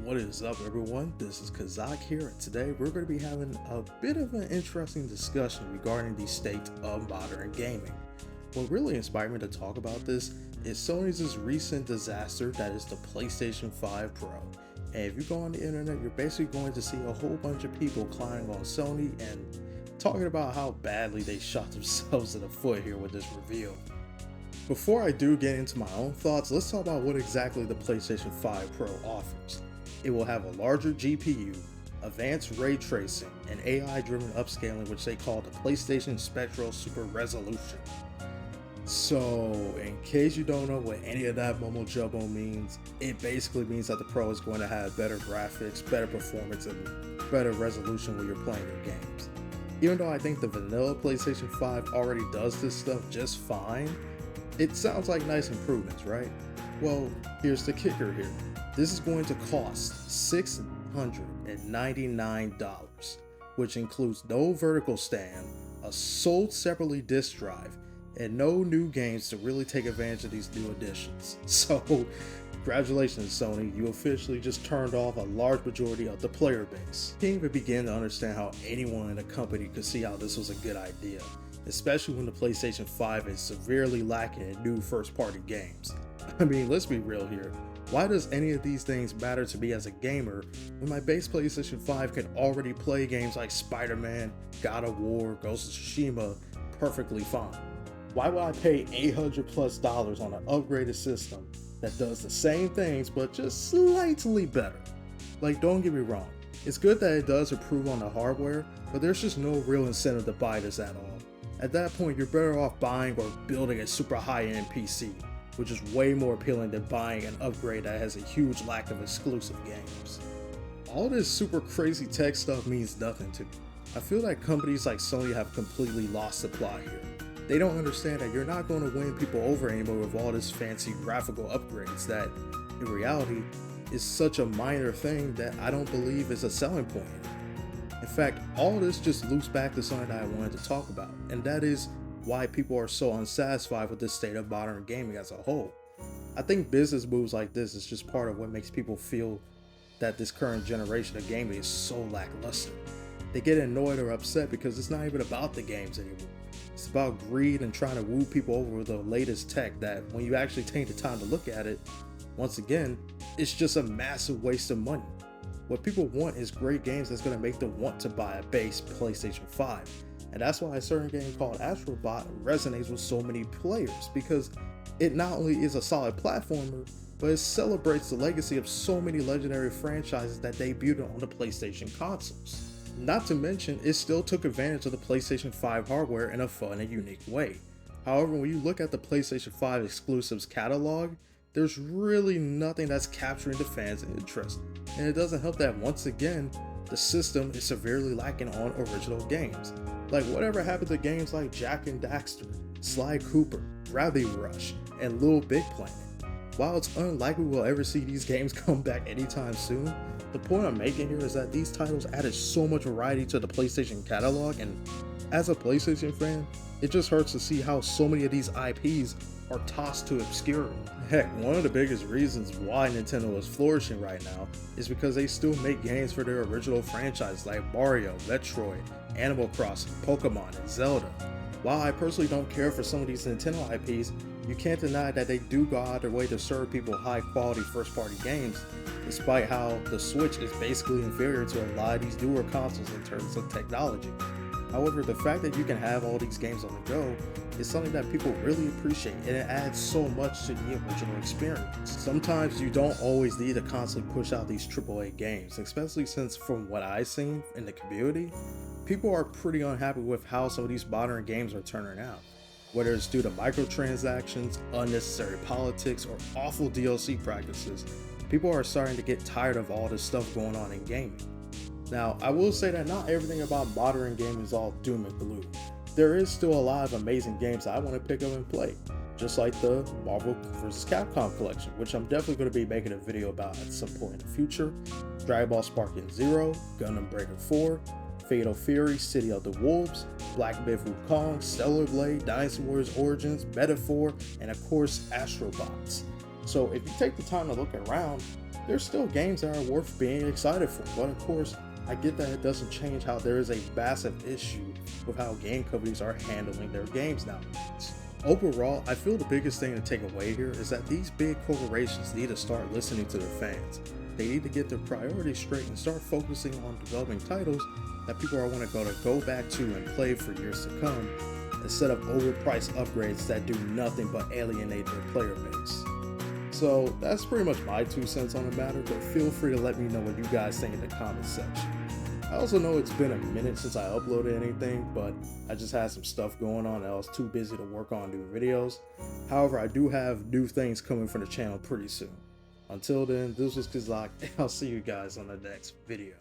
What is up, everyone? This is Kazak here, and today we're going to be having a bit of an interesting discussion regarding the state of modern gaming. What really inspired me to talk about this is Sony's recent disaster, that is the PlayStation 5 Pro. And if you go on the internet, you're basically going to see a whole bunch of people clowning on Sony and talking about how badly they shot themselves in the foot here with this reveal. Before I do get into my own thoughts, let's talk about what exactly the PlayStation 5 Pro offers. It will have a larger GPU, advanced ray tracing, and AI-driven upscaling, which they call the PlayStation Spectral Super Resolution. So, in case you don't know what any of that mumbo jumbo means, it basically means that the Pro is going to have better graphics, better performance, and better resolution when you're playing your games. Even though I think the vanilla PlayStation 5 already does this stuff just fine, it sounds like nice improvements, right? Well, here's the kicker here. This is going to cost $699, which includes no vertical stand, a sold separately disc drive, and no new games to really take advantage of these new additions. So, congratulations Sony, you officially just turned off a large majority of the player base. Can't even begin to understand how anyone in the company could see how this was a good idea, especially when the PlayStation 5 is severely lacking in new first-party games. I mean, let's be real here. Why does any of these things matter to me as a gamer when my base PlayStation 5 can already play games like Spider-Man, God of War, Ghost of Tsushima perfectly fine? Why would I pay $800+ on an upgraded system that does the same things but just slightly better? Like, don't get me wrong, it's good that it does improve on the hardware, but there's just no real incentive to buy this at all. At that point, you're better off buying or building a super high-end PC, which is way more appealing than buying an upgrade that has a huge lack of exclusive games. All this super crazy tech stuff means nothing to me. I feel like companies like Sony have completely lost the plot here. They don't understand that you're not going to win people over anymore with all this fancy graphical upgrades that, in reality, is such a minor thing that I don't believe is a selling point. In fact, all this just loops back to something that I wanted to talk about, and that is why people are so unsatisfied with the state of modern gaming as a whole. I think business moves like this is just part of what makes people feel that this current generation of gaming is so lackluster. They get annoyed or upset because it's not even about the games anymore. It's about greed and trying to woo people over with the latest tech that, when you actually take the time to look at it, once again, it's just a massive waste of money. What people want is great games that's going to make them want to buy a base PlayStation 5. And that's why a certain game called Astrobot resonates with so many players, because it not only is a solid platformer, but it celebrates the legacy of so many legendary franchises that debuted on the PlayStation consoles. Not to mention, it still took advantage of the PlayStation 5 hardware in a fun and unique way. However, when you look at the PlayStation 5 exclusives catalog, there's really nothing that's capturing the fans' interest. And it doesn't help that, once again, the system is severely lacking on original games. Like, whatever happened to games like Jak and Daxter, Sly Cooper, Gravity Rush, and Little Big Planet? While it's unlikely we'll ever see these games come back anytime soon, the point I'm making here is that these titles added so much variety to the PlayStation catalog, and as a PlayStation fan, it just hurts to see how so many of these IPs are tossed to obscurity. Heck, one of the biggest reasons why Nintendo is flourishing right now is because they still make games for their original franchises like Mario, Metroid, Animal Crossing, Pokemon, and Zelda. While I personally don't care for some of these Nintendo IPs, you can't deny that they do go out of their way to serve people high quality first party games, despite how the Switch is basically inferior to a lot of these newer consoles in terms of technology. However, the fact that you can have all these games on the go is something that people really appreciate, and it adds so much to the original experience. Sometimes you don't always need to constantly push out these AAA games, especially since, from what I've seen in the community, people are pretty unhappy with how some of these modern games are turning out. Whether it's due to microtransactions, unnecessary politics, or awful DLC practices, people are starting to get tired of all this stuff going on in gaming. Now, I will say that not everything about modern gaming is all doom and gloom. There is still a lot of amazing games that I want to pick up and play, just like the Marvel vs. Capcom collection, which I'm definitely going to be making a video about at some point in the future, Dragon Ball Sparking Zero, Gundam Breaker 4, Fatal Fury, City of the Wolves, Black Myth Wukong, Stellar Blade, Dynasty Warriors Origins, Metaphor, and of course Astrobots. So if you take the time to look around, there's still games that are worth being excited for. But of course, I get that it doesn't change how there is a massive issue with how game companies are handling their games nowadays. Overall, I feel the biggest thing to take away here is that these big corporations need to start listening to their fans. They need to get their priorities straight and start focusing on developing titles that people are going to go back to and play for years to come, instead of overpriced upgrades that do nothing but alienate their player base. So that's pretty much my 2 cents on the matter, but feel free to let me know what you guys think in the comments section. I also know it's been a minute since I uploaded anything, but I just had some stuff going on and I was too busy to work on new videos. However, I do have new things coming from the channel pretty soon. Until then, this was Kazak, and I'll see you guys on the next video.